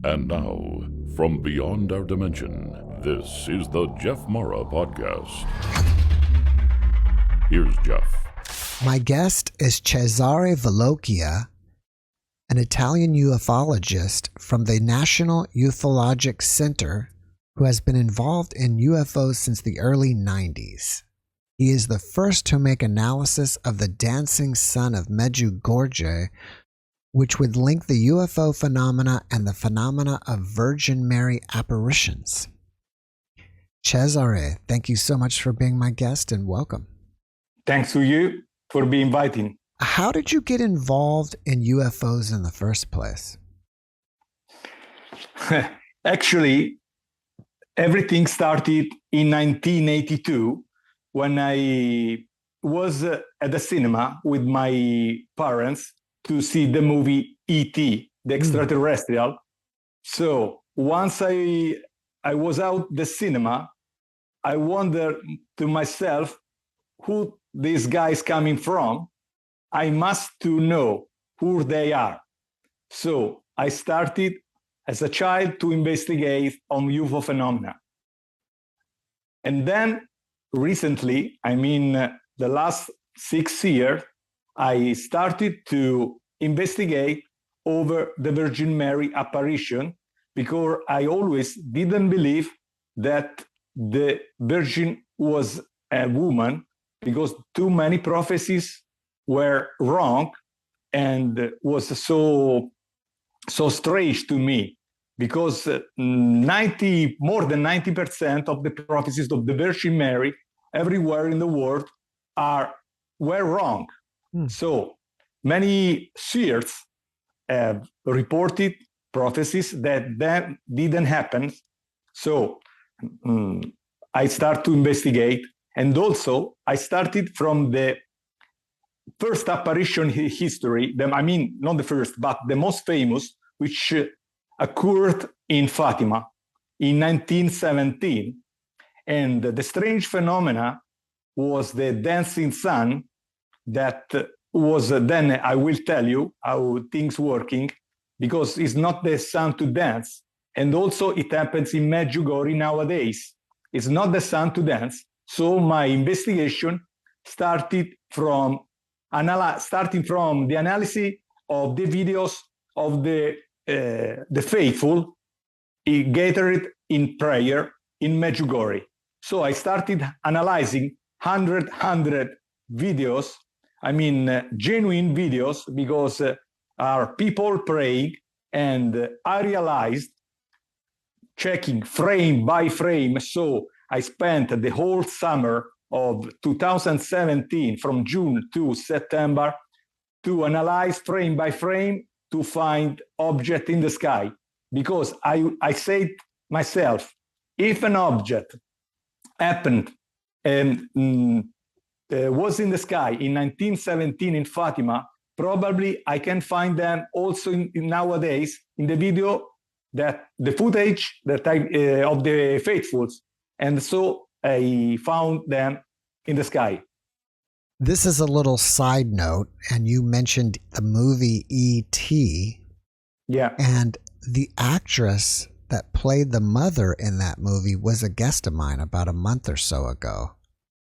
And now, from beyond our dimension, this is the JeffMara podcast. Here's Jeff. My guest is Cesare Valocchia, an Italian ufologist from the National Ufologic Center who has been involved in UFOs since the early 90s. He is the first to make analysis of the dancing sun of Medjugorje, which would link the UFO phenomena and the phenomena of Virgin Mary apparitions. Cesare, thank you so much for being my guest and welcome. Thanks to you for being inviting. How did you get involved in UFOs in the first place? Actually, everything started in 1982 when I was at the cinema with my parents to see the movie E.T., the Extraterrestrial. So once I was out the cinema, I wondered to myself who these guys coming from. I must to know who they are. So I started as a child to investigate on UFO phenomena. And then recently, the last 6 years, I started to investigate over the Virgin Mary apparition because I always didn't believe that the Virgin was a woman because too many prophecies were wrong and was so strange to me because more than 90% of the prophecies of the Virgin Mary everywhere in the world were wrong. So many seers have reported prophecies that then didn't happen. So I start to investigate, and also I started from the first apparition history, not the first, but the most famous, which occurred in Fatima in 1917. And the strange phenomena was the dancing sun that was then, I will tell you how things working, because it's not the sun to dance. And also it happens in Medjugorje nowadays. It's not the sun to dance. So my investigation starting from the analysis of the videos of the faithful gathered in prayer in Medjugorje. So I started analyzing 100 videos, genuine videos, because are people praying, and I realized, checking frame by frame, so I spent the whole summer of 2017, from June to September, to analyze frame by frame to find object in the sky. Because I said myself, if an object happened and was in the sky in 1917 in Fatima, probably I can find them also nowadays in the video, that the footage that of the faithfuls. And so I found them in the sky. This is a little side note, and you mentioned the movie E.T. Yeah. And the actress that played the mother in that movie was a guest of mine about a month or so ago.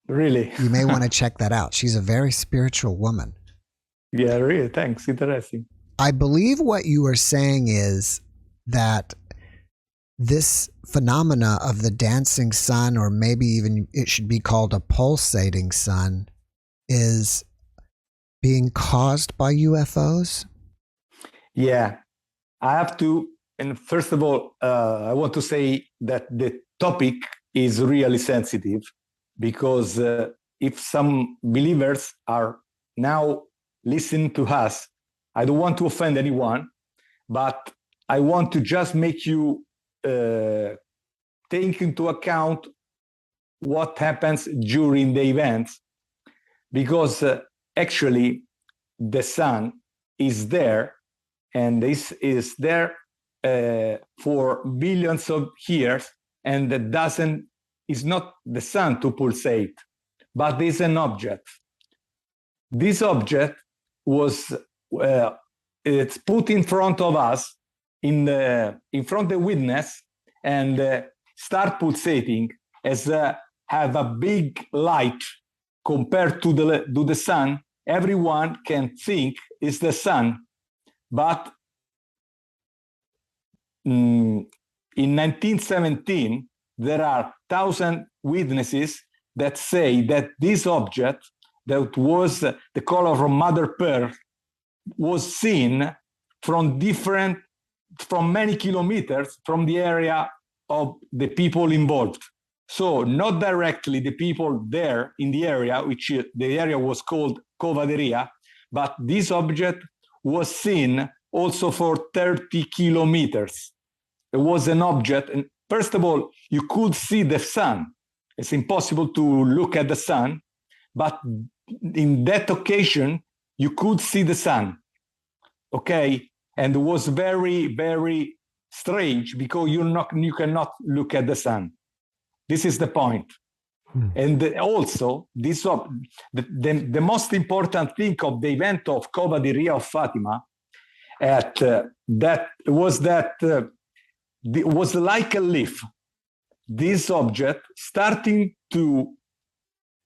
Really? You may want to check that out. She's a very spiritual woman. Yeah, really. Thanks. Interesting. I believe what you are saying is that this phenomena of the dancing sun, or maybe even it should be called a pulsating sun, is being caused by UFOs? Yeah, I have to. And first of all, I want to say that the topic is really sensitive, because if some believers are now listening to us, I don't want to offend anyone, but I want to just make you take into account what happens during the events, because actually the sun is there, and this is there for billions of years, and is not the sun to pulsate, but is an object. This object was it's put in front of us in front of the witness and start pulsating, as have a big light compared to the sun, everyone can think it's the sun. But in 1917, there are 1,000 witnesses that say that this object, that was the color of mother pearl, was seen from many kilometers from the area of the people involved. So not directly the people there in the area, which the area was called Covaderia, but this object was seen also for 30 kilometers. It was an object, and first of all, you could see the sun. It's impossible to look at the sun, but in that occasion, you could see the sun, okay? And it was very, very strange because you cannot look at the sun. This is the point. And also, the most important thing of the event of Covaderia of Fatima was like a leaf. This object starting to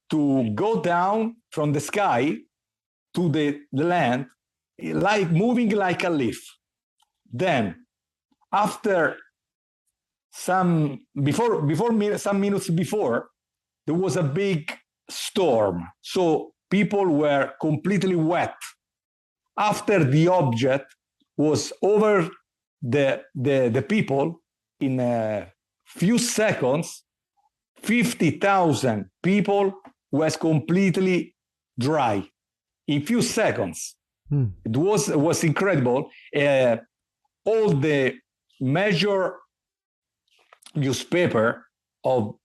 go down from the sky to the land, like moving like a leaf. Then, after some minutes before, there was a big storm. So people were completely wet. After the object was over the people, in a few seconds, 50,000 people was completely dry. In few seconds. It was incredible. All the major newspaper of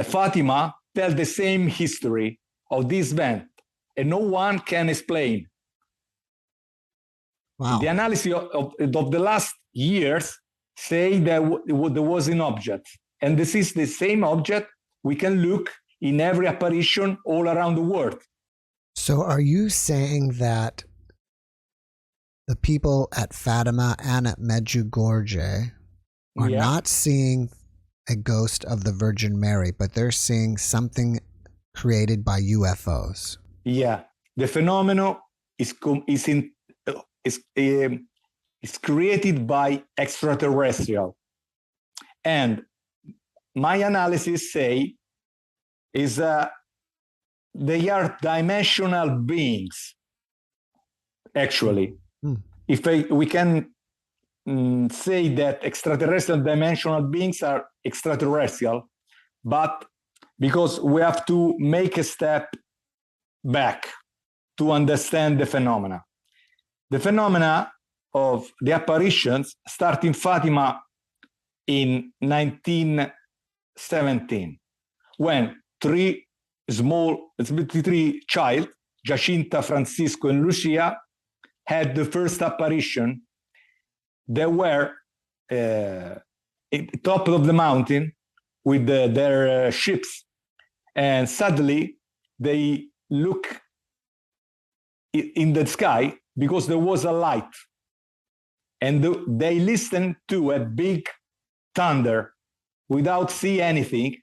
Fatima tell the same history of this event, and no one can explain. Wow. The analysis of the last years say that there was an object, and this is the same object we can look in every apparition all around the world. So are you saying that the people at Fatima and at Medjugorje are not seeing a ghost of the Virgin Mary, but they're seeing something created by UFOs? Yeah, the phenomenon is created by extraterrestrial, and my analysis say is they are dimensional beings. Actually, if we can say that extraterrestrial dimensional beings are extraterrestrial, but because we have to make a step back to understand the phenomena. The phenomena of the apparitions start in Fatima in 1917, when three child, Jacinta, Francisco, and Lucia, had the first apparition. They were at the top of the mountain with their ships, and suddenly they look in the sky because there was a light, and they listened to a big thunder without seeing anything,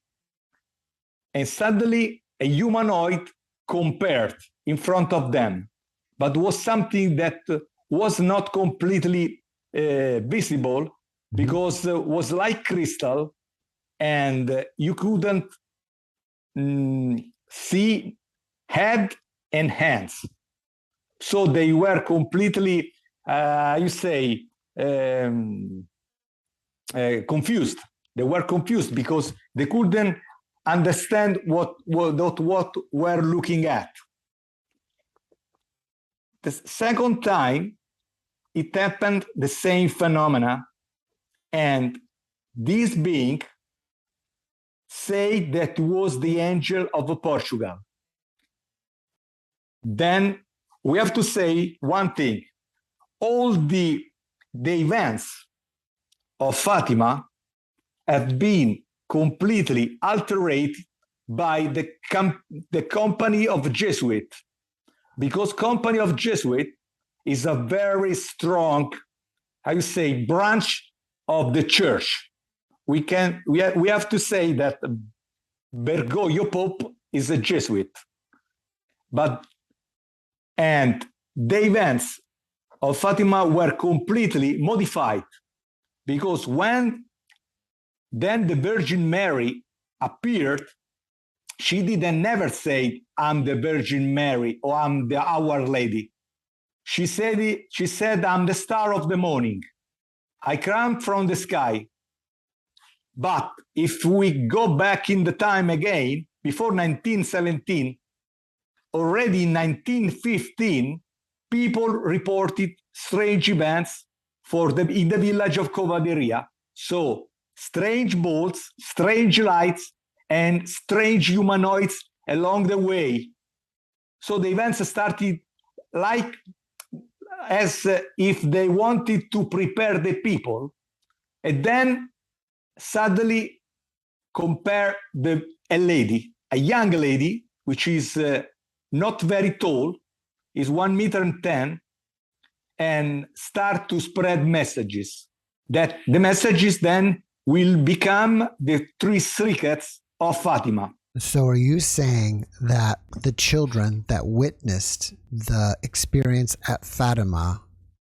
and suddenly a humanoid compared in front of them, but was something that was not completely visible because it was like crystal, and you couldn't see head and hands. So they were completely, confused. They were confused because they couldn't understand what we're looking at. The second time, it happened the same phenomena, and this being said that was the angel of Portugal. Then we have to say one thing. All the events of Fatima have been completely altered by the company of Jesuit, because company of Jesuit is a very strong, how you say, branch of the church. We have to say that Bergoglio Pope is a Jesuit, and the events of Fatima were completely modified, because when then the Virgin Mary appeared, she didn't never say, "I'm the Virgin Mary" or "I'm the Our Lady." She said, "I'm the star of the morning. I come from the sky." But if we go back in the time again, before 1917, already in 1915, people reported strange events in the village of Covaderia. So strange boats, strange lights, and strange humanoids along the way. So the events started like as if they wanted to prepare the people, and then suddenly compare a young lady, which is not very tall, is 1.10 meters, and start to spread messages. That the messages then will become the three circuits of Fatima. So are you saying that the children that witnessed the experience at Fatima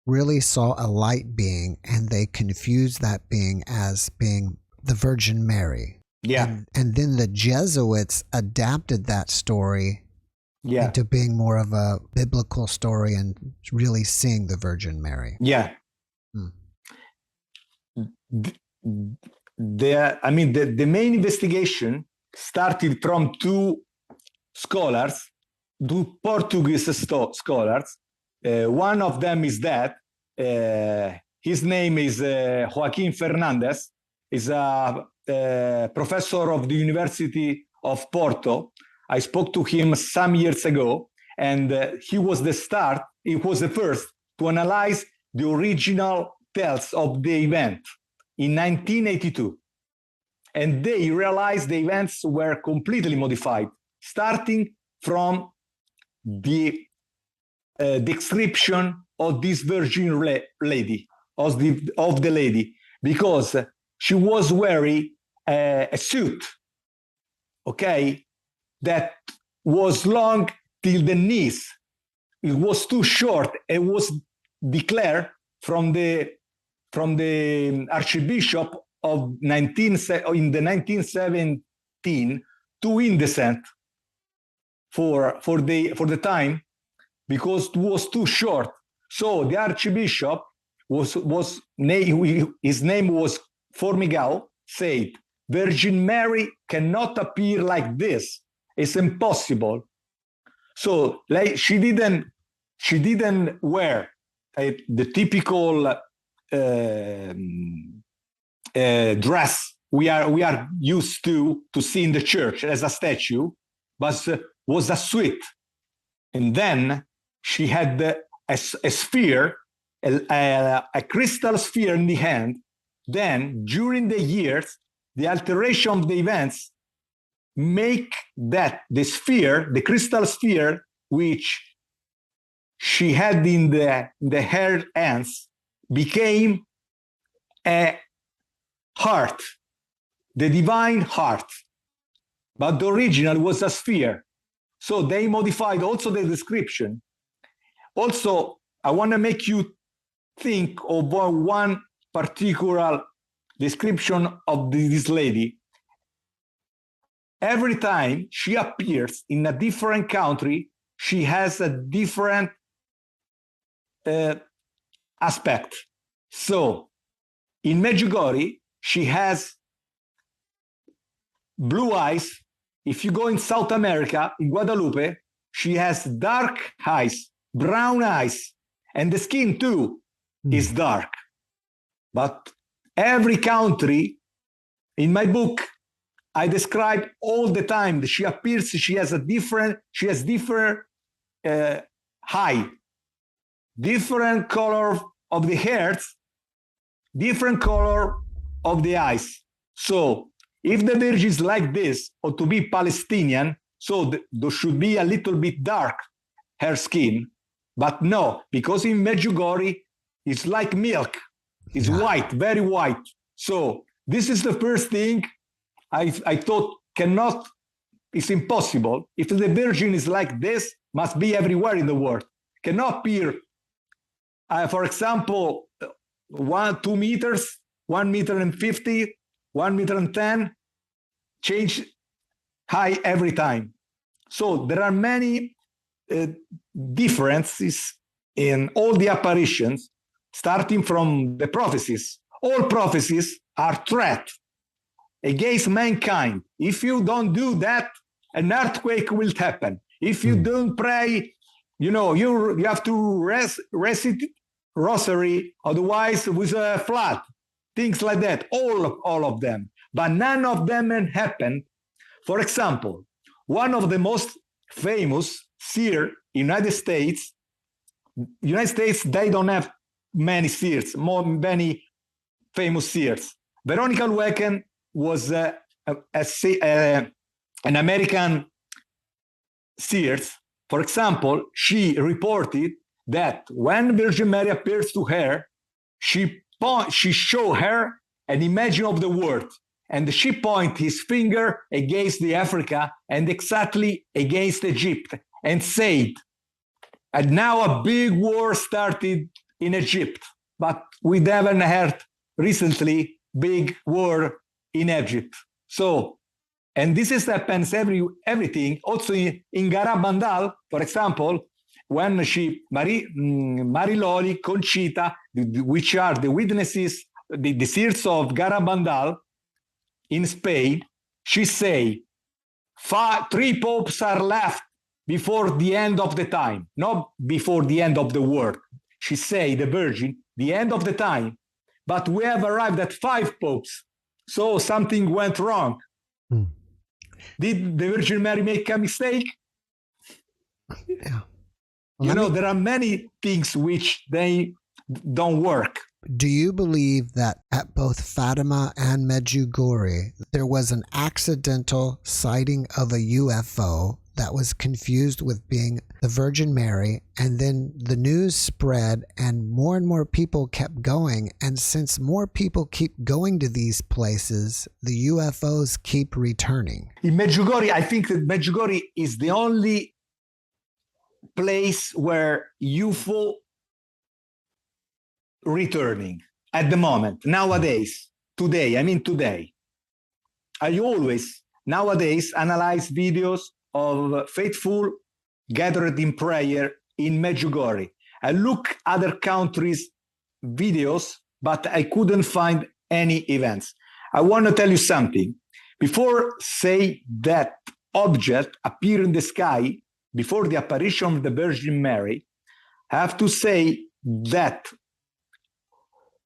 really saw a light being, and they confused that being as being the Virgin Mary? Yeah. And then the Jesuits adapted that story into being more of a biblical story and really seeing the Virgin Mary. Yeah. The main investigation started from two Portuguese scholars. One of them is dead. His name is Joaquim Fernandes. He's a professor of the University of Porto. I spoke to him some years ago, and he was the first to analyze the original tales of the event in 1982. And they realized the events were completely modified, starting from the description of this virgin lady, of the lady, because she was wearing a suit, okay, that was long till the knees. It was too short. It was declared from the Archbishop in the 1917 too indecent for the time, because it was too short. So the Archbishop his name was Formigao, said, "Virgin Mary cannot appear like this. It's impossible." So she didn't wear the typical dress we are used to see in the church as a statue, but was a suit. And then she had a sphere, a crystal sphere in the hand. Then during the years, the alteration of the events make that the sphere, the crystal sphere, which she had in the her hands, became a heart, the divine heart. But the original was a sphere. So they modified also the description. Also, I want to make you think of one particular description of this lady. Every time she appears in a different country, she has a different aspect. So in Medjugorje, she has blue eyes. If you go in South America, in Guadalupe, she has dark eyes, brown eyes, and the skin too is dark. But every country, in my book, I describe all the time that she appears, she has different height, different color of the hairs, different color of the eyes. So if the Virgin is like this, or to be Palestinian, so there should be a little bit dark her skin. But no, because in Medjugorje, it's like milk. It's white, very white. So this is the first thing I thought it's impossible. If the Virgin is like this, must be everywhere in the world. Cannot appear, for example, 2 meters, 1 meter and 50, 1 meter and 10, change high every time. So there are many differences in all the apparitions, starting from the prophecies. All prophecies are threat against mankind. If you don't do that, an earthquake will happen. If you don't pray, you have to recite rosary, otherwise with a flood, things like that, all of them. But none of them happened. For example, one of the most famous seers in United States, they don't have many seers, many famous seers. Veronica Lueken was an American seer. For example, she reported that when Virgin Mary appears to her, she showed her an image of the world, and she pointed his finger against the Africa and exactly against Egypt, and said, and now a big war started in Egypt, but we haven't heard recently big war in Egypt. So, and this happens everything. Also in Garabandal, for example, when Mariloli, Conchita, which are the witnesses, the seers of Garabandal in Spain, she say, 3 popes are left before the end of the time, not before the end of the world. She say, the Virgin, the end of the time, but we have arrived at 5 popes. So something went wrong. Did the Virgin Mary make a mistake? Yeah. Well, there are many things which they don't work. Do you believe that at both Fatima and Medjugorje, there was an accidental sighting of a UFO that was confused with being the Virgin Mary, and then the news spread and more people kept going, and since more people keep going to these places, the UFOs keep returning? In Medjugorje, I think that Medjugorje is the only place where UFO returning at the moment, nowadays, today. I always, nowadays, analyze videos of faithful gathered in prayer in Medjugorje. I look other countries' videos, but I couldn't find any events. I want to tell you something. Before say that object appear in the sky, before the apparition of the Virgin Mary, I have to say that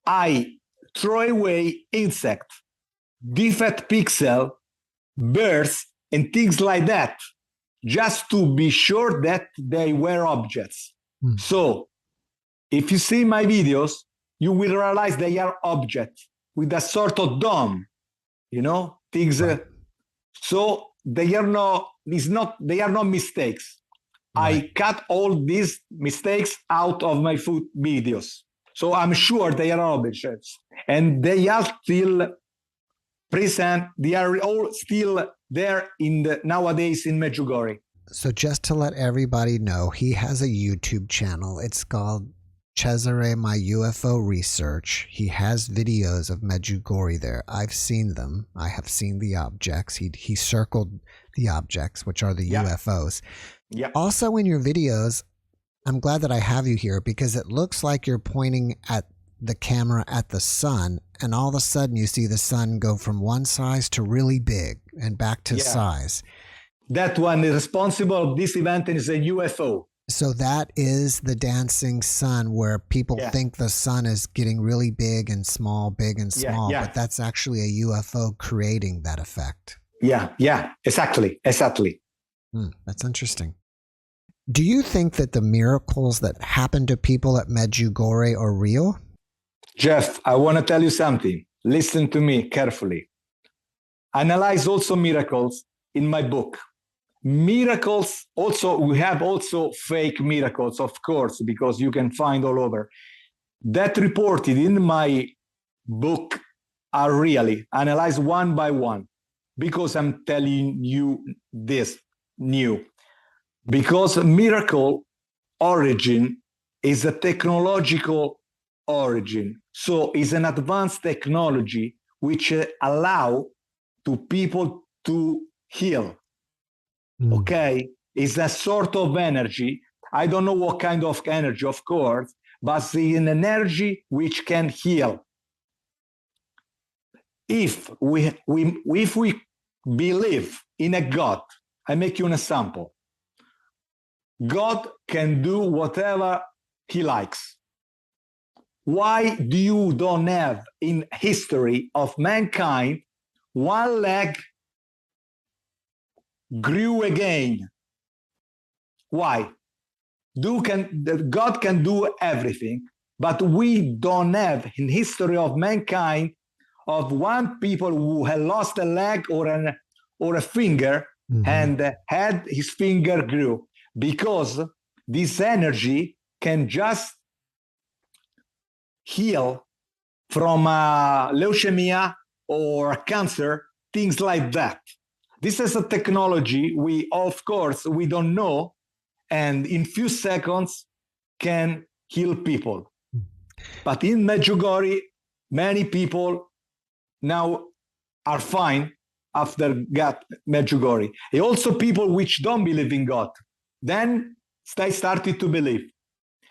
I throw away insects, defect pixel, birds, and things like that, just to be sure that they were objects. So if you see my videos, you will realize they are objects with a sort of dome, things. So they are not mistakes. Right. I cut all these mistakes out of my videos. So I'm sure they are objects, and they are still present. They are all still there nowadays in Medjugorje. So just to let everybody know, he has a YouTube channel. It's called Cesare Myuforesearch. He has videos of Medjugorje there. I've seen them. I have seen the objects. He circled the objects, which are the UFOs. Yeah. Also in your videos, I'm glad that I have you here because it looks like you're pointing at the camera at the sun, and all of a sudden you see the sun go from one size to really big and back to size. That one is responsible of this event is a UFO. So that is the dancing sun, where people think the sun is getting really big and small, but that's actually a UFO creating that effect. Yeah, exactly. That's interesting. Do you think that the miracles that happen to people at Medjugorje are real? Jeff, I want to tell you something. Listen to me carefully. Analyze also miracles in my book. miracles, also, we have also fake miracles, of course, because you can find all over. That reported in my book are really analyzed one by one, because I'm telling you this new. Because miracle origin is a technological origin. So it's an advanced technology which allow to people to heal. Okay? It's a sort of energy. I don't know what kind of energy, of course, but it's an energy which can heal. If we believe in a God, I make you an example. God can do whatever he likes. Why do you don't have in history of mankind one leg grew again? Why? God can do everything, but we don't have in history of mankind of one people who had lost a leg or a finger and had his finger grew, because this energy can just heal from leukemia or cancer, things like that. This is a technology we, of course, we don't know, and in few seconds can heal people. But in Medjugorje, many people now are fine after got Medjugorje. And also people which don't believe in God, then they started to believe.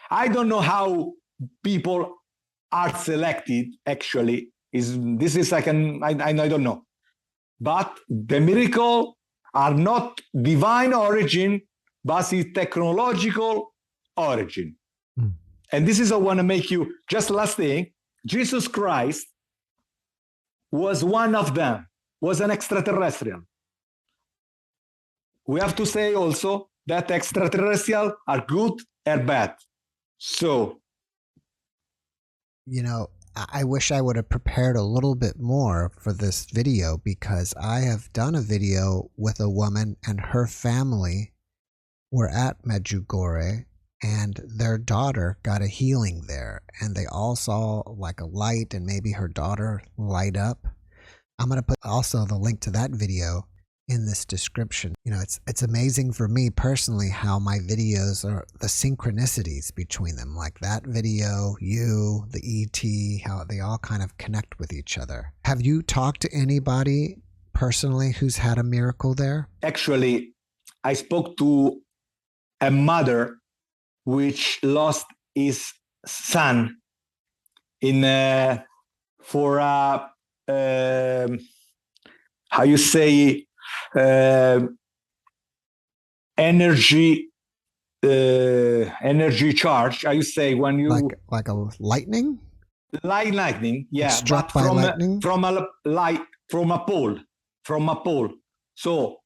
I don't know how people are selected, actually. I don't know. But the miracle are not divine origin, but it's technological origin. And this is I want to make you, just last thing, Jesus Christ was one of them, was an extraterrestrial. We have to say also that extraterrestrials are good or bad. So, I wish I would have prepared a little bit more for this video, because I have done a video with a woman and her family were at Medjugorje, and their daughter got a healing there, and they all saw like a light and maybe her daughter light up. I'm going to put also the link to that video in this description. It's amazing for me personally how my videos are the synchronicities between them, like that video, you, the ET, how they all kind of connect with each other. Have you talked to anybody personally who's had a miracle there? Actually, I spoke to a mother which lost his son for how you say, energy charge. How you say when you like a lightning? Lightning, yeah. It's struck by lightning from a pole. So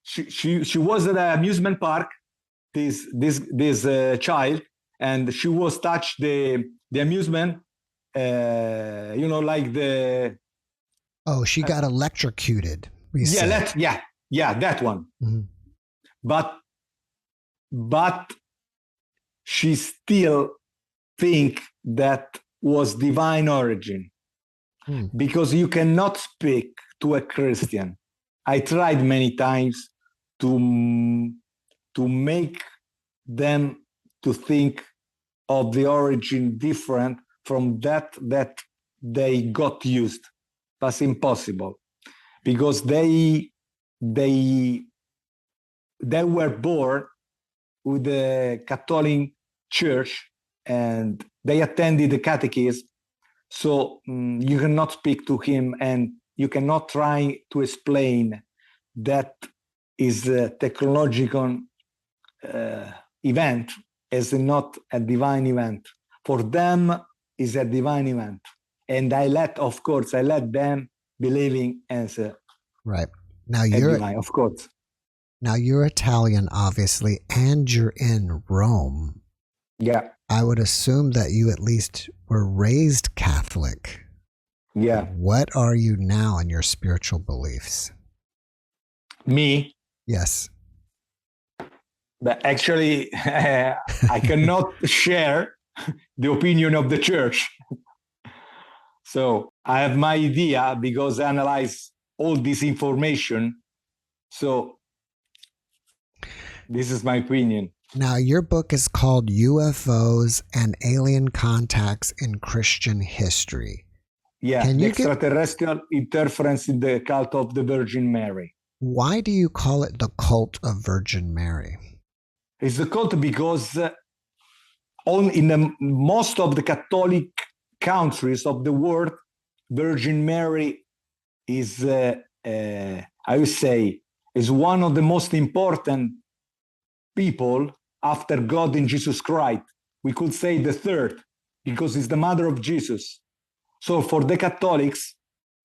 she was at an amusement park. This child, and she was touched the amusement. Like the. Oh, she got electrocuted. Yeah, that one. But she still think that was divine origin, because you cannot speak to a Christian. I tried many times to make them to think of the origin different from that they got used. That's impossible, because they were born with the Catholic Church and they attended the catechism. So you cannot speak to him and you cannot try to explain that is a technological event, is not a divine event. For them, is a divine event. And I let them believing as a right. Now you're divine, of course. Now you're Italian, obviously, and you're in Rome. Yeah. I would assume that you at least were raised Catholic. Yeah. What are you now in your spiritual beliefs? Me? Yes. But actually, I cannot share the opinion of the church. So I have my idea because I analyze all this information. So this is my opinion. Now, your book is called UFOs and Alien Contacts in Christian History. Yeah, the extraterrestrial interference in the cult of the Virgin Mary. Why do you call it the cult of Virgin Mary? It's a cult because in most of the Catholic countries of the world, Virgin Mary is, I would say, is one of the most important people after God in Jesus Christ. We could say the third, because it's the mother of Jesus. So for the Catholics,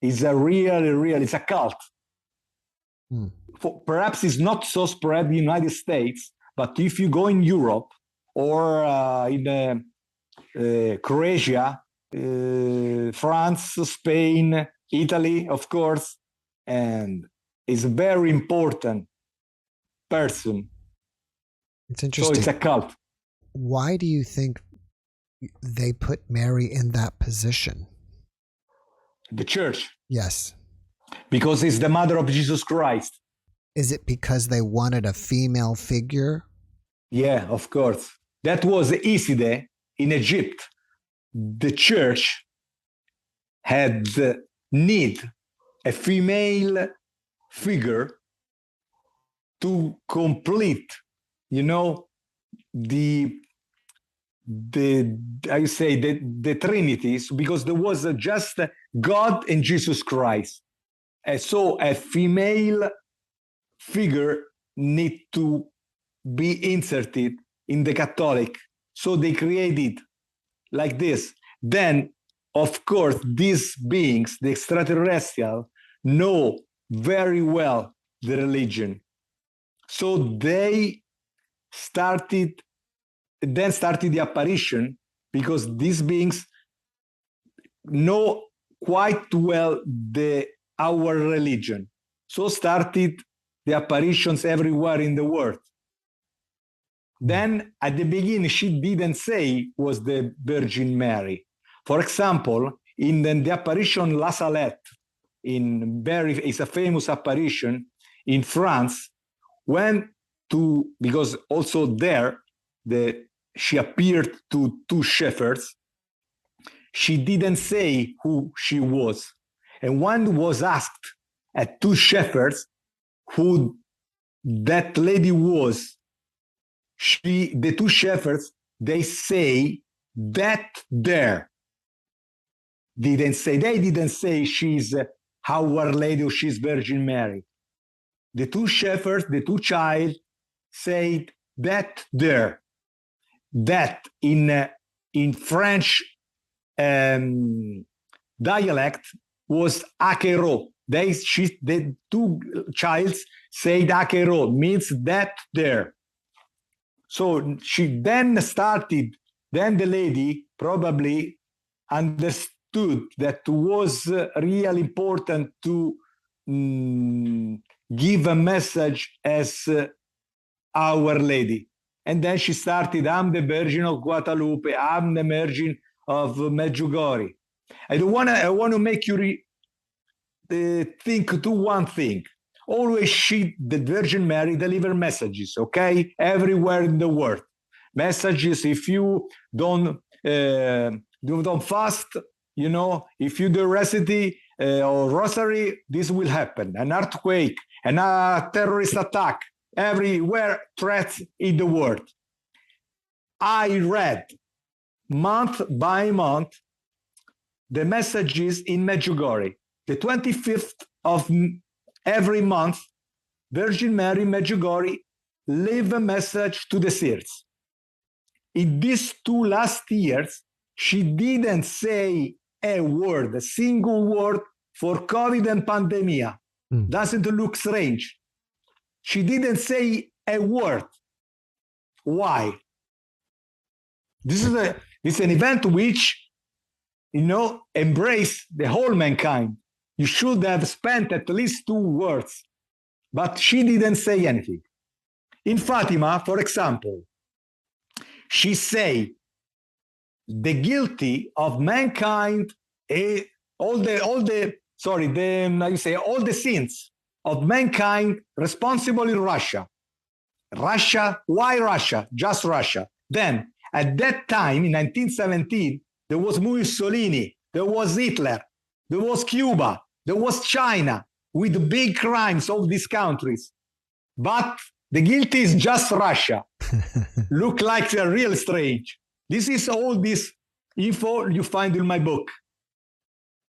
it's a it's a cult. Perhaps it's not so spread in the United States, but if you go in Europe or in Croatia, France, Spain, Italy, of course, and it's a very important person. It's interesting. So it's a cult. Why do you think they put Mary in that position? The church. Yes. Because it's the mother of Jesus Christ. Is it because they wanted a female figure? Yeah, of course. That was Iside in Egypt. The church had need a female figure to complete, the Trinities, because there was just God and Jesus Christ. And so a female figure need to be inserted in the Catholic. So they created like this. Then, of course, these beings, the extraterrestrial, know very well the religion. So they started the apparition, because these beings know quite well our religion. So started the apparitions everywhere in the world. Then at the beginning, she didn't say was the Virgin Mary. For example, in the apparition La Salette, it's a famous apparition in France, because also there, she appeared to two shepherds. She didn't say who she was. And one was asked at two shepherds who that lady was. The two shepherds, they say that there. They didn't say she's Our Lady or she's Virgin Mary. The two shepherds, the two child, said that there. That in French dialect was Aquero. The two childs said Aquero, means that there. So she then the lady probably understood that it was really important to give a message as Our Lady. And then she started, I'm the Virgin of Guadalupe, I'm the Virgin of Medjugorje. I want to make you think to one thing. Always the Virgin Mary deliver messages, okay? Everywhere in the world. Messages, if you don't fast, if you do recipe or rosary, this will happen. An earthquake, a terrorist attack, everywhere threats in the world. I read month by month the messages in Medjugorje. The 25th of every month, Virgin Mary Medjugorje leave a message to the seers. In these 2 last years, she didn't say a single word for COVID and pandemic. Doesn't look strange. She didn't say a word. Why? This is an event which, embrace the whole mankind. You should have spent at least 2 words, but she didn't say anything. In Fatima, for example, she say the guilty of mankind, all the sins of mankind responsible in Russia. Russia, why Russia? Just Russia. Then, at that time, in 1917, there was Mussolini, there was Hitler, there was Cuba, there was China, with the big crimes of these countries. But the guilty is just Russia. Look like they're real strange. This is all this info you find in my book.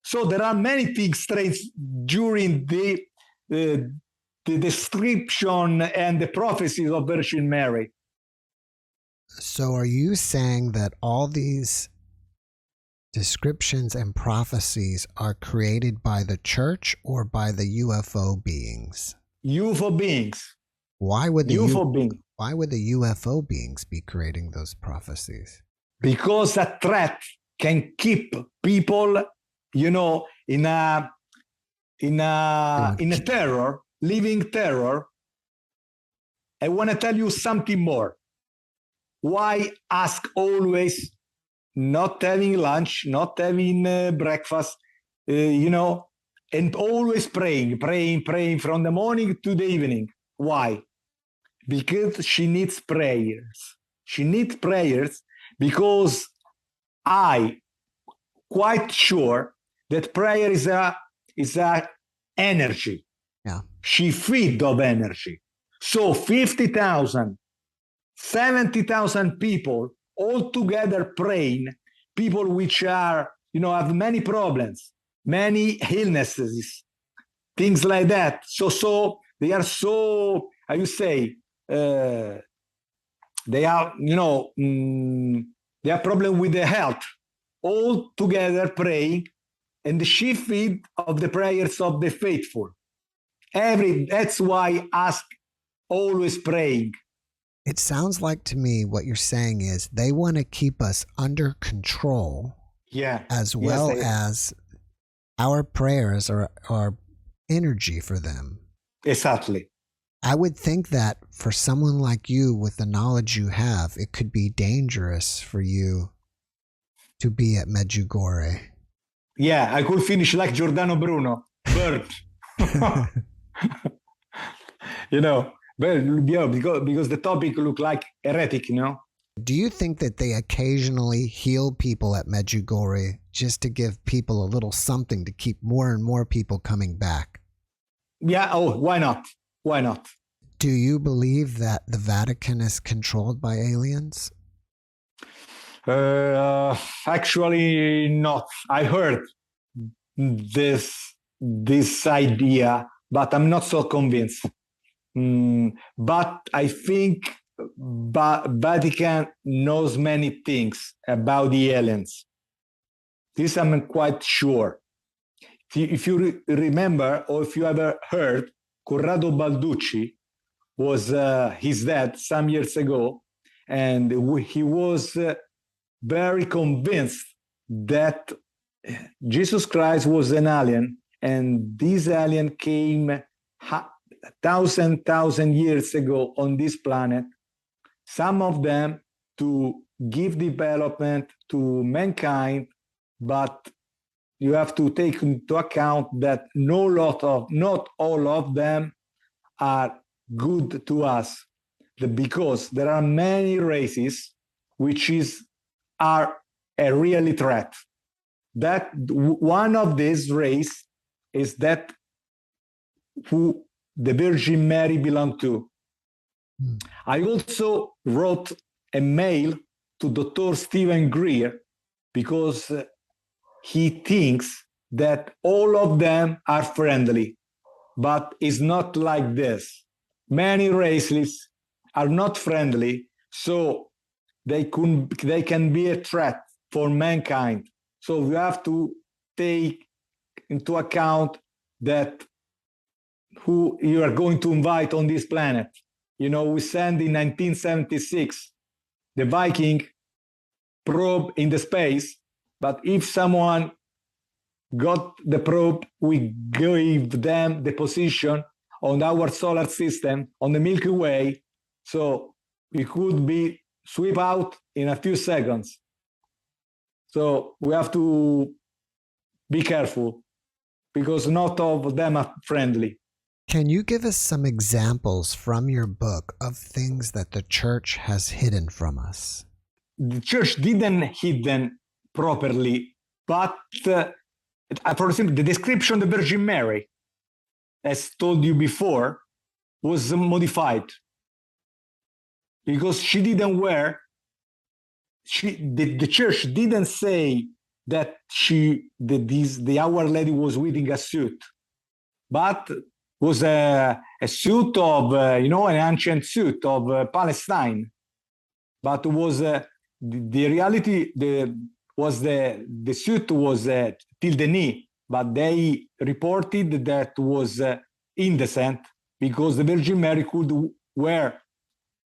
So there are many things strange during the description and the prophecies of Virgin Mary. So are you saying that all these descriptions and prophecies are created by the church or by the UFO beings? UFO beings. Why would the UFO beings? Why would the UFO beings be creating those prophecies? Because a threat can keep people, in a terror, living terror. I want to tell you something more. Why ask always not having lunch, not having breakfast, and always praying from the morning to the evening? Why? Because she needs prayers. She needs prayers because I quite sure that prayer is a energy. Yeah. She feeds of energy. So 50,000, 70,000 people all together praying, people which are, have many problems, many illnesses, things like that. So they are so, how you say, they are, they have problem with the health, all together praying, and the chief feed of the prayers of the faithful. That's why ask always praying. It sounds like to me what you're saying is they want to keep us under control. Yeah. As well as our prayers are energy for them. Exactly. I would think that for someone like you with the knowledge you have, it could be dangerous for you to be at Medjugorje. Yeah, I could finish like Giordano Bruno, bird. Because the topic look like heretic, Do you think that they occasionally heal people at Medjugorje just to give people a little something to keep more and more people coming back? Yeah, why not? Why not? Do you believe that the Vatican is controlled by aliens? Actually, not. I heard this idea, but I'm not so convinced. But I think Vatican knows many things about the aliens. This I'm quite sure. If you remember, or if you ever heard, Corrado Balducci was his dad some years ago, and he was very convinced that Jesus Christ was an alien, and this alien came thousand years ago on this planet, some of them to give development to mankind, but you have to take into account that not all of them are good to us, because there are many races which are a really threat. That one of these race is that who the Virgin Mary belonged to. I also wrote a mail to Dr. Stephen Greer because he thinks that all of them are friendly, but it's not like this. Many races are not friendly, so they can be a threat for mankind. So we have to take into account that who you are going to invite on this planet. We sent in 1976 the Viking probe in the space, but if someone got the probe, we gave them the position on our solar system, on the Milky Way, So it could be swept out in a few seconds. So we have to be careful because not all of them are friendly. Can you give us some examples from your book of things that the church has hidden from us? The church didn't hide them properly, but for example, the description of the Virgin Mary, as told you before, was modified because she didn't wear. The church didn't say that the Our Lady was wearing a suit, but was a suit of an ancient suit of Palestine, but was the reality the suit was till the knee, but they reported that was indecent because the Virgin Mary could wear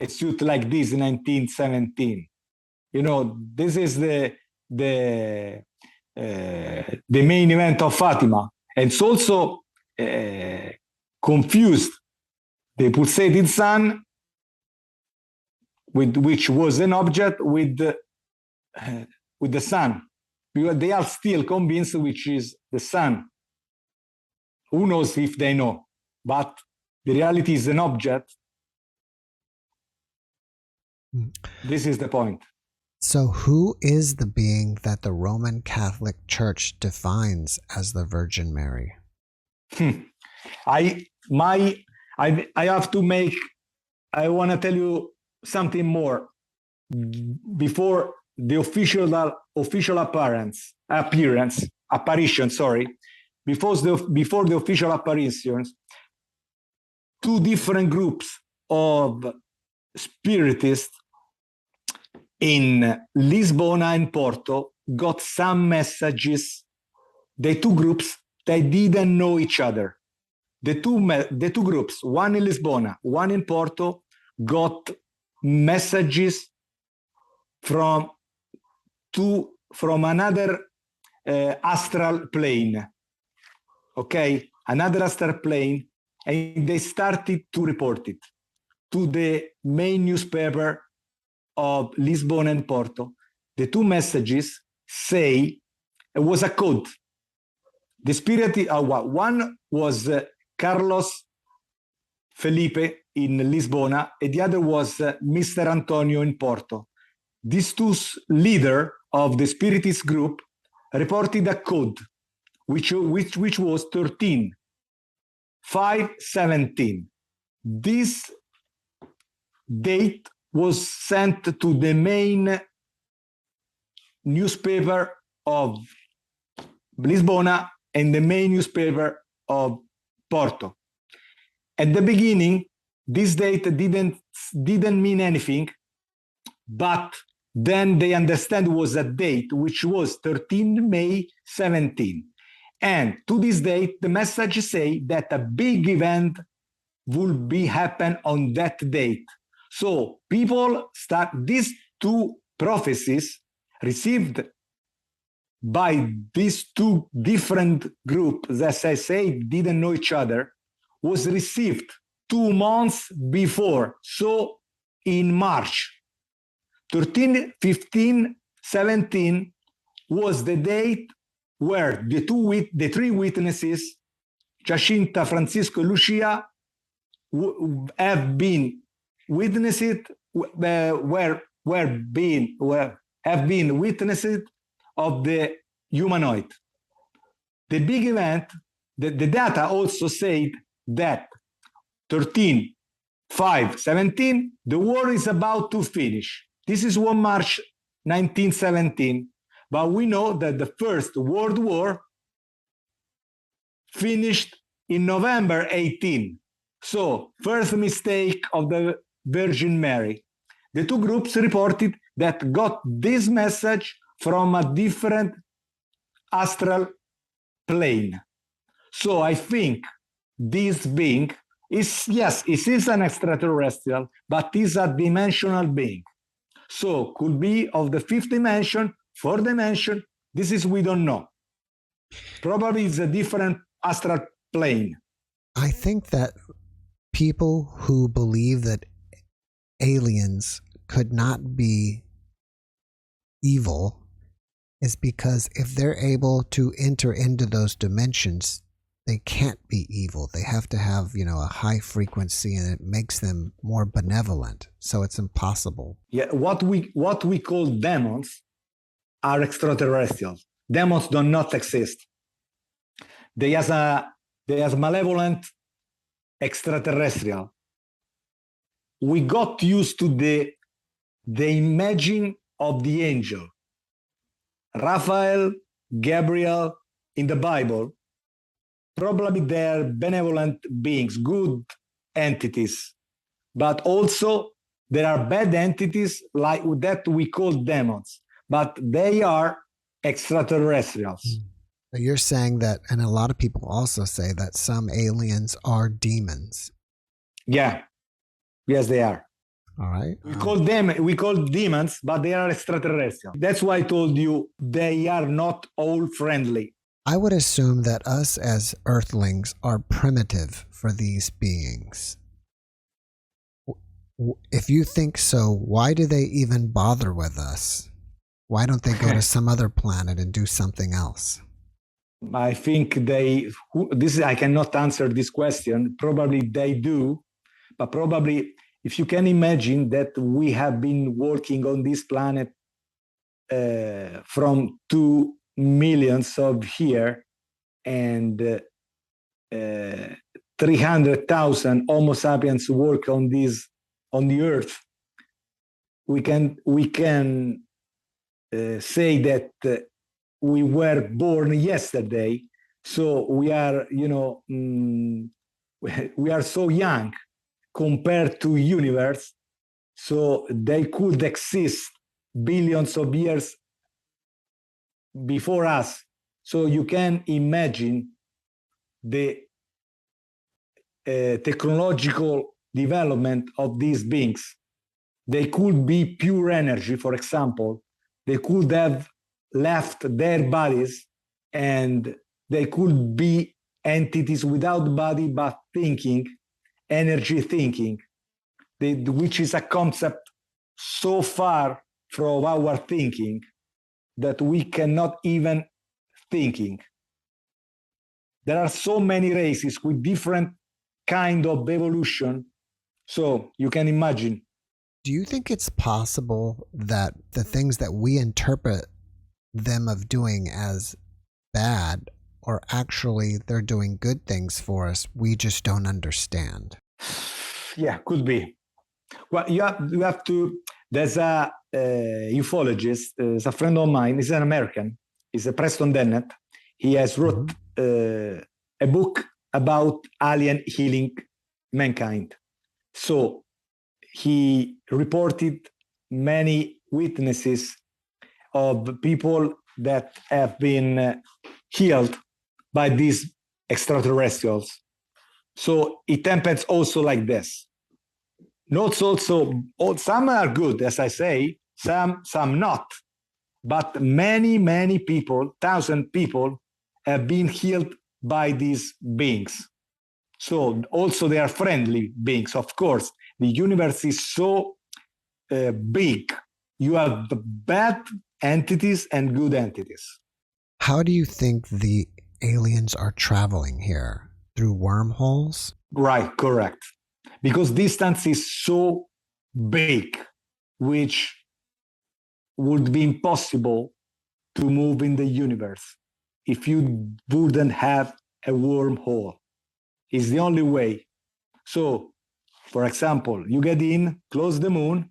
a suit like this in 1917. This is the main event of Fatima, and it's also confused the pulsating sun, which was an object with the sun, because they are still convinced which is the sun. Who knows if they know? But the reality is an object. This is the point. So who is the being that the Roman Catholic Church defines as the Virgin Mary? I want to tell you something more before the official apparition. Sorry, before the official apparitions, two different groups of spiritists in Lisbona and Porto got some messages. The two groups, they didn't know each other. The two groups, one in Lisbona, one in Porto, got messages from another astral plane. Okay, another astral plane, and they started to report it to the main newspaper of Lisbon and Porto. The two messages say it was a code. The spirit, one was Carlos Felipe in Lisbona, and the other was Mr. Antonio in Porto. These two leaders of the spiritist group reported a code, which was 13/5/17. This date was sent to the main newspaper of Lisbona and the main newspaper of Porto. At the beginning, this date didn't mean anything, but then they understand it was a date which was 13 May 17. And to this date, the message say that a big event will be happen on that date. So people start these two prophecies received by these two different groups, as I say, didn't know each other, was received 2 months before. So in March, 13, 15, 17 was the date where the three witnesses, Jacinta, Francisco, and Lucia, have been witnessed, have been witnesses of the humanoid. The big event, the data also said that 13/5/17, the war is about to finish. This is 1 March 1917, but we know that the First World War finished in November 18. So, first mistake of the Virgin Mary. The two groups reported that got this message from a different astral plane. So I think this being is, yes, it is an extraterrestrial, but is a dimensional being. So could be of the fifth dimension, fourth dimension. This is, we don't know. Probably it's a different astral plane. I think that people who believe that aliens could not be evil is because if they're able to enter into those dimensions, they can't be evil. They have to have, a high frequency, and it makes them more benevolent. So it's impossible. Yeah, what we call demons are extraterrestrials. Demons do not exist. They are malevolent extraterrestrial. We got used to the imaging of the angel. Raphael, Gabriel in the Bible, probably they're benevolent beings, good entities, but also there are bad entities like that we call demons, but they are extraterrestrials. So you're saying that, and a lot of people also say that some aliens are demons. Yeah, yes, they are. All right. We call demons, but they are extraterrestrial. That's why I told you they are not all friendly. I would assume that us as earthlings are primitive for these beings. If you think so, why do they even bother with us? Why don't they go to some other planet and do something else? I think I cannot answer this question. Probably they do, but probably if you can imagine that we have been working on this planet from 2 million of years, and 300,000 Homo sapiens work on the Earth, we can say that we were born yesterday. So we are, we are so young compared to universe. So they could exist billions of years before us. So you can imagine the technological development of these beings. They could be pure energy, for example. They could have left their bodies, and they could be entities without body but thinking, energy thinking, which is a concept so far from our thinking that we cannot even thinking. There are so many races with different kind of evolution, so you can imagine. Do you think it's possible that the things that we interpret them of doing as bad, or actually they're doing good things for us, we just don't understand? Yeah, could be. Well, you have to. There's a ufologist, is a friend of mine. He's an American. He's a Preston Dennett. He has wrote a book about alien healing mankind. So he reported many witnesses of people that have been healed by these extraterrestrials. So it happens also like this. Not also, some are good, as I say, some not. But many people, 1,000 people, have been healed by these beings. So also they are friendly beings, of course. The universe is so big. You have bad entities and good entities. How do you think the aliens are traveling here? Through wormholes? Right, correct. Because distance is so big, which would be impossible to move in the universe if you wouldn't have a wormhole. It's the only way. So, for example, you get in, close the moon,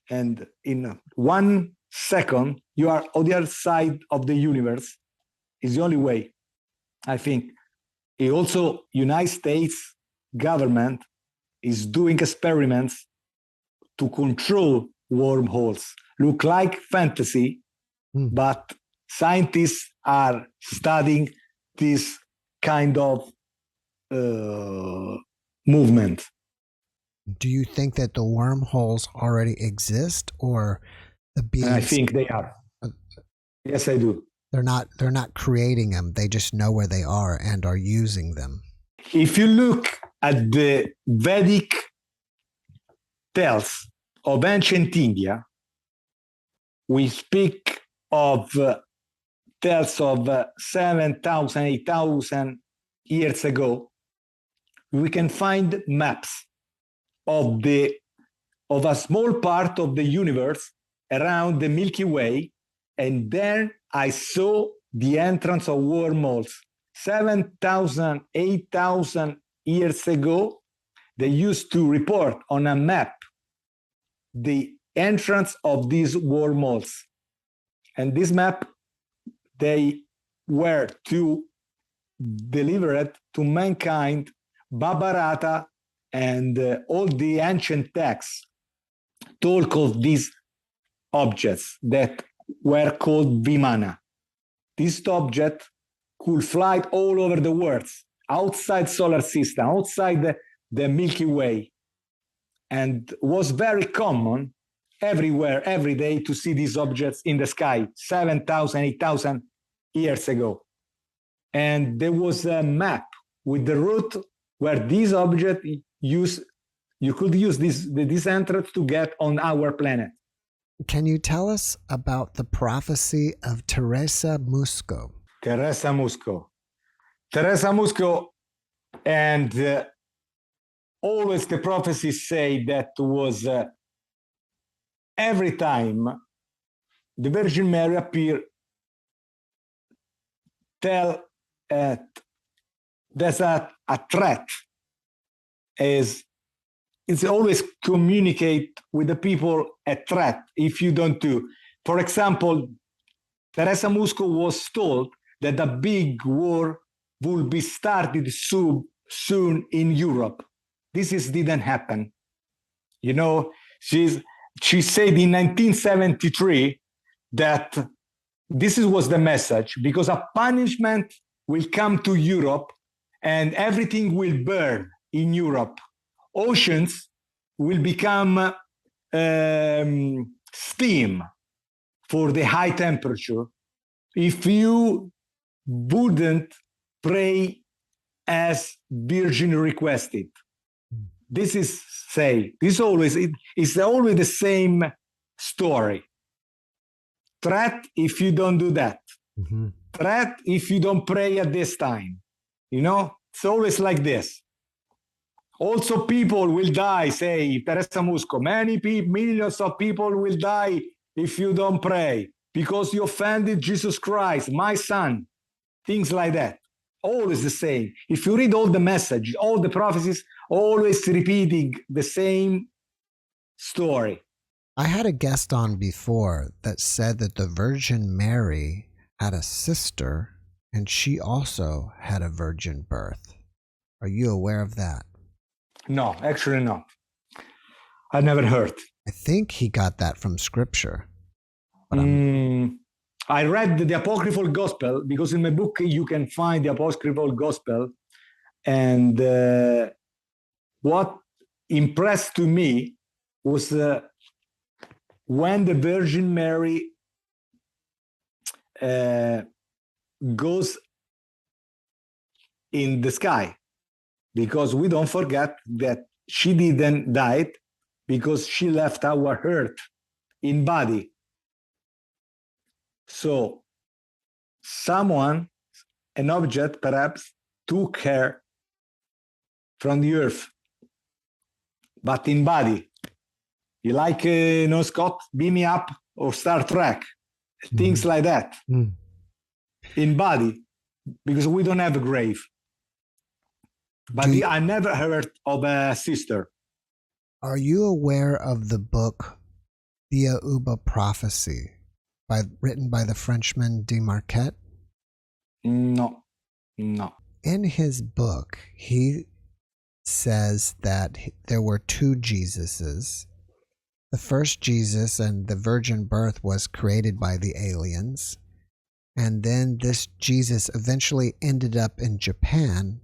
and in 1 second, you are on the other side of the universe. It's the only way, I think. It also, United States government is doing experiments to control wormholes. Look like fantasy, but scientists are studying this kind of movement. Do you think that the wormholes already exist, or the beings? I think they are. Yes, I do. They're not creating them. They just know where they are and are using them. If you look at the Vedic tales of ancient India, we speak of tales of 7,000, 8,000 years ago, we can find maps of a small part of the universe around the Milky Way, and there I saw the entrance of wormholes. 7,000, 8,000 years ago, they used to report on a map the entrance of these wormholes. And this map, they were to deliver it to mankind, Bharata, and all the ancient texts talk of these objects that were called Vimana. This object could fly all over the world, outside solar system, outside the Milky Way, and was very common everywhere, every day, to see these objects in the sky 7,000, 8,000 years ago. And there was a map with the route where these objects you could use this entrance to get on our planet. Can you tell us about the prophecy of Teresa Musco? Teresa Musco, and always the prophecies say that was every time the Virgin Mary appeared, tell there's a threat, it's always communicate with the people a threat if you don't do. For example, Teresa Musco was told that a big war will be started soon in Europe. This didn't happen. You know, she said in 1973 that this was the message, because a punishment will come to Europe and everything will burn in Europe. Oceans will become steam for the high temperature if you wouldn't pray as Virgin requested. This is always the same story. Threat if you don't do that. Mm-hmm. Threat if you don't pray at this time. You know, it's always like this. Also, people will die, say Teresa Musco. Millions of people will die if you don't pray because you offended Jesus Christ, my son. Things like that. Always the same. If you read all the message, all the prophecies, always repeating the same story. I had a guest on before that said that the Virgin Mary had a sister and she also had a virgin birth. Are you aware of that? No, actually not. I never heard. I think he got that from scripture. I read the Apocryphal Gospel because in my book you can find the Apocryphal Gospel. And what impressed to me was when the Virgin Mary goes in the sky. Because we don't forget that she didn't die because she left our earth in body. So someone, an object perhaps, took her from the earth, but in body. You like, Scott, Beam Me Up or Star Trek, things like that. In body, because we don't have a grave. But I never heard of a sister. Are you aware of the book Thea Uba Prophecy, written by the Frenchman de Marquette? No. In his book, he says that there were two Jesuses. The first Jesus and the virgin birth was created by the aliens. And then this Jesus eventually ended up in Japan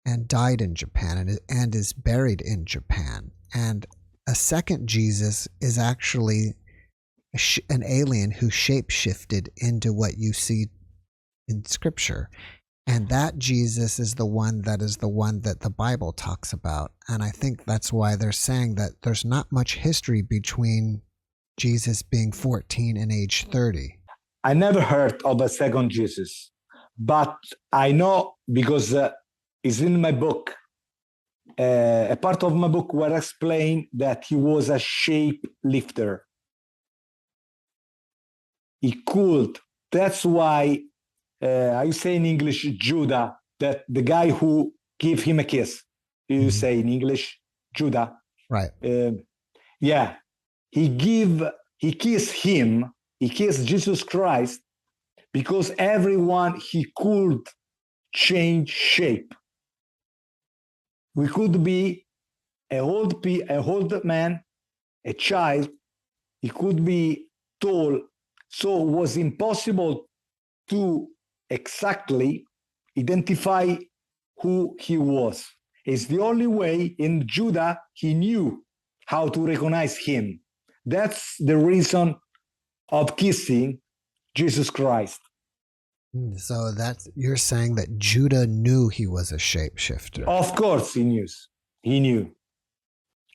and died in Japan and is buried in Japan. And a second Jesus is actually an alien who shape-shifted into what you see in scripture. And that Jesus is the one that the Bible talks about. And I think that's why they're saying that there's not much history between Jesus being 14 and age 30. I never heard of a second Jesus, but I know because it's in my book. A part of my book where I explain that he was a shapelifter. He could. That's why I say in English Judah, that the guy who gave him a kiss. You say in English Judah. Right. Yeah. He kissed Jesus Christ because everyone he could change shape. We could be an old man, a child. He could be tall. So it was impossible to exactly identify who he was. It's the only way in Judah he knew how to recognize him. That's the reason of kissing Jesus Christ. So you're saying that Judah knew he was a shapeshifter. Of course he knew. He knew.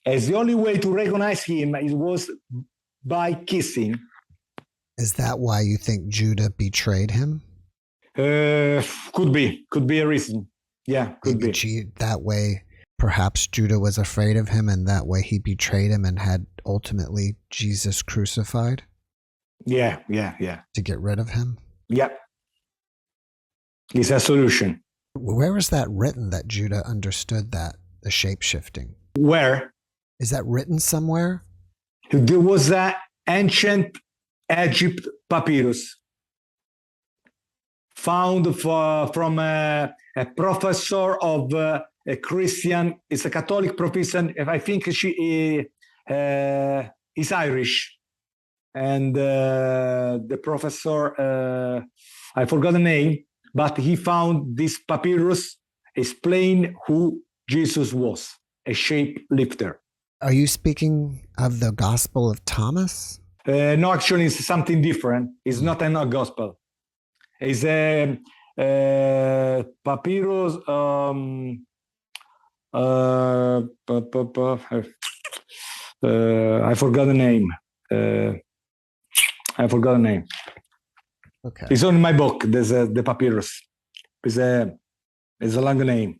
As the only way to recognize him, it was by kissing. Is that why you think Judah betrayed him? Could be a reason. Yeah, could Maybe be. That way, perhaps Judah was afraid of him, and that way he betrayed him and had ultimately Jesus crucified? Yeah. To get rid of him? Yeah. It's a solution. Where was that written that Judah understood that, the shape-shifting? Where? Is that written somewhere? There was an ancient Egypt papyrus found from a professor of a Christian. It's a Catholic professor. I think she is Irish. And the professor, I forgot the name, but he found this papyrus explain who Jesus was, a shapelifter. Are you speaking of the Gospel of Thomas? No, actually, it's something different. It's not a gospel. It's a papyrus. I forgot the name. Okay. It's on my book. There's the papyrus. It's a long name.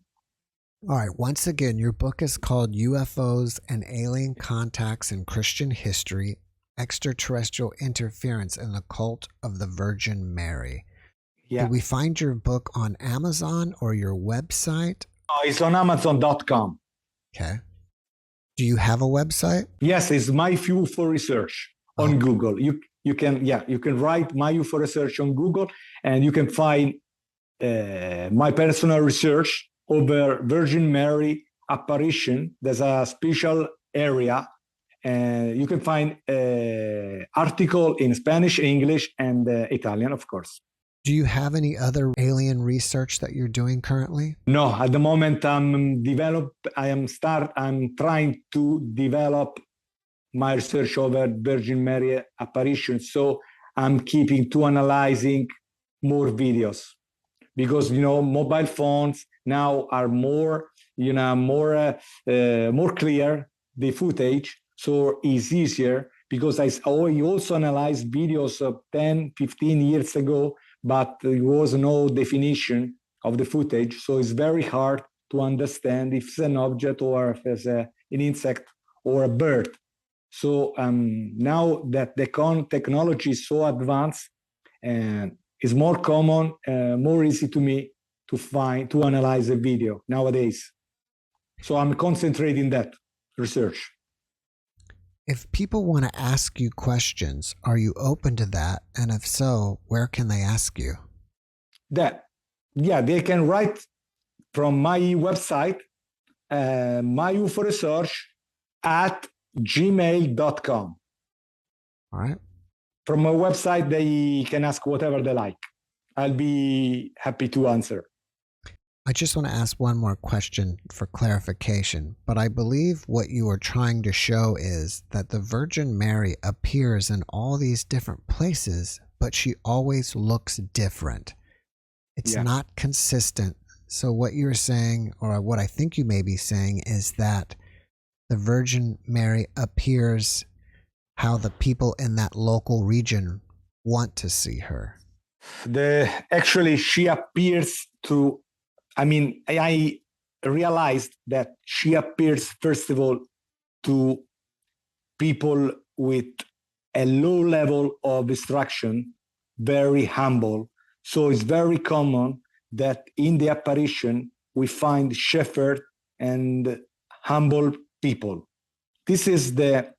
All right. Once again, your book is called UFOs and Alien Contacts in Christian History, Extraterrestrial Interference in the Cult of the Virgin Mary. Yeah. Did we find your book on Amazon or your website? No, it's on Amazon.com. Okay. Do you have a website? Yes, it's Myuforesearch on Google. You can write Myuforesearch on Google, and you can find my personal research over Virgin Mary apparition. There's a special area, and you can find article in Spanish, English, and Italian, of course. Do you have any other alien research that you're doing currently? No, at the moment I'm trying to develop my research over Virgin Mary apparitions. So I'm keeping to analyzing more videos because mobile phones now are more clear, the footage, so it's easier because I also analyzed videos of 10, 15 years ago, but there was no definition of the footage. So it's very hard to understand if it's an object or if it's an insect or a bird. So now that the technology is so advanced, and it's more common, more easy to me to analyze a video nowadays. So I'm concentrating that research. If people want to ask you questions, are you open to that? And if so, where can they ask you? They can write from my website, myuforesearch@gmail.com. All right. From my website, they can ask whatever they like. I'll be happy to answer. I just want to ask one more question for clarification, but I believe what you are trying to show is that the Virgin Mary appears in all these different places, but she always looks different. It's not consistent. So what you're saying, or what I think you may be saying, is that the Virgin Mary appears how the people in that local region want to see her. Actually, she appears to, I realized that she appears, first of all, to people with a low level of instruction, very humble. So it's very common that in the apparition, we find shepherd and humble people. This is the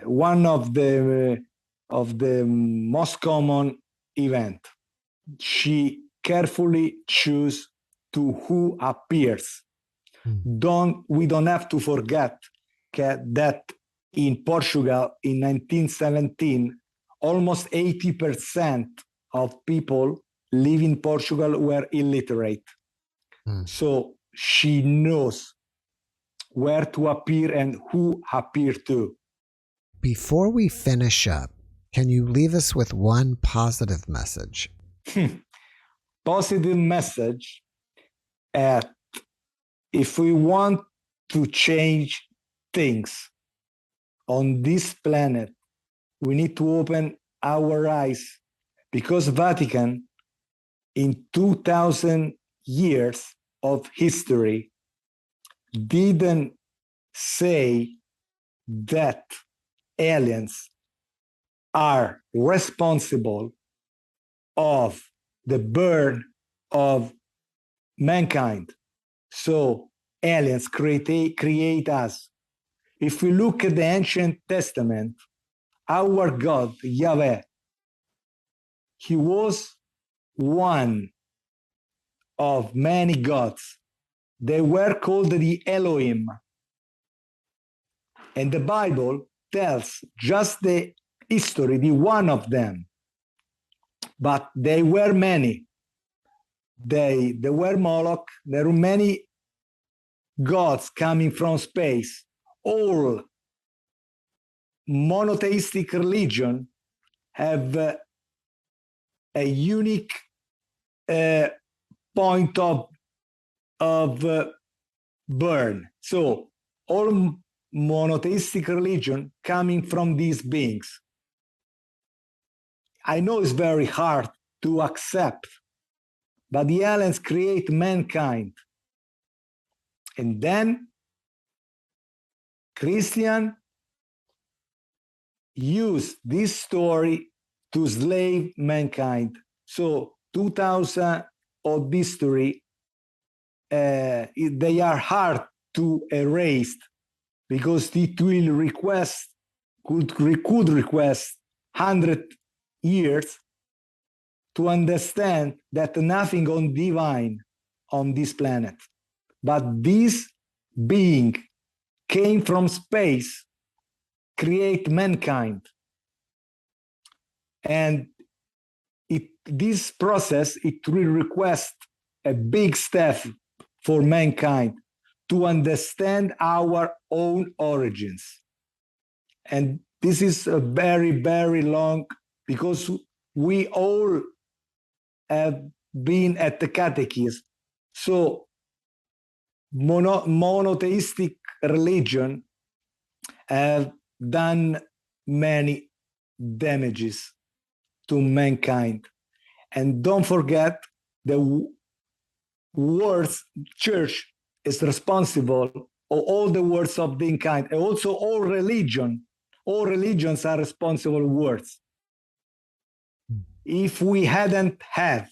one of the most common event. She carefully choose to who appears. We don't have to forget that in Portugal in 1917, almost 80% of people live in Portugal were illiterate. So she knows where to appear and who appear to. Before we finish up, can you leave us with one positive message? Positive message. If we want to change things on this planet, we need to open our eyes, because Vatican, in 2000 years of history, didn't say that aliens are responsible of the birth of mankind. So aliens create us. If we look at the Ancient Testament, our God, Yahweh, he was one of many gods. They were called the Elohim. And the Bible tells just the history, the one of them. But they were many. They were Moloch. There were many gods coming from space. All monotheistic religion have a unique point of burn. So all monotheistic religion coming from these beings. I know it's very hard to accept, but the aliens create mankind. And then Christian use this story to slave mankind. So 2000 of history, they are hard to erase, because it will could request 100 years to understand that nothing on divine on this planet. But this being came from space, create mankind. And this process, it will request a big step for mankind to understand our own origins. And this is a very, very long, because we all have been at the catechism. So monotheistic religion have done many damages to mankind. And don't forget, the words church is responsible for all the words of mankind, and also all religions are responsible words. If we hadn't had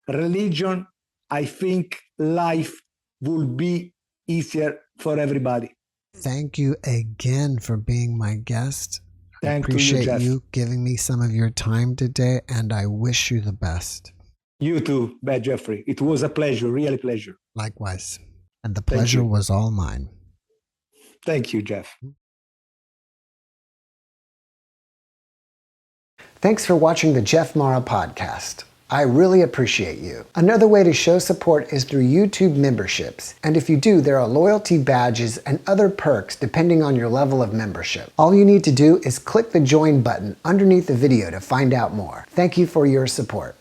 religion, I think life would be easier for everybody. Thank you again for being my guest. I Thank appreciate you, Jeff. you giving me some of your time today, and I wish you the best. You too, Bad Jeffrey. It was a pleasure, really pleasure. Likewise. And the pleasure was all mine. Thank you, Jeff. Thanks for watching the JeffMara podcast. I really appreciate you. Another way to show support is through YouTube memberships. And if you do, there are loyalty badges and other perks depending on your level of membership. All you need to do is click the join button underneath the video to find out more. Thank you for your support.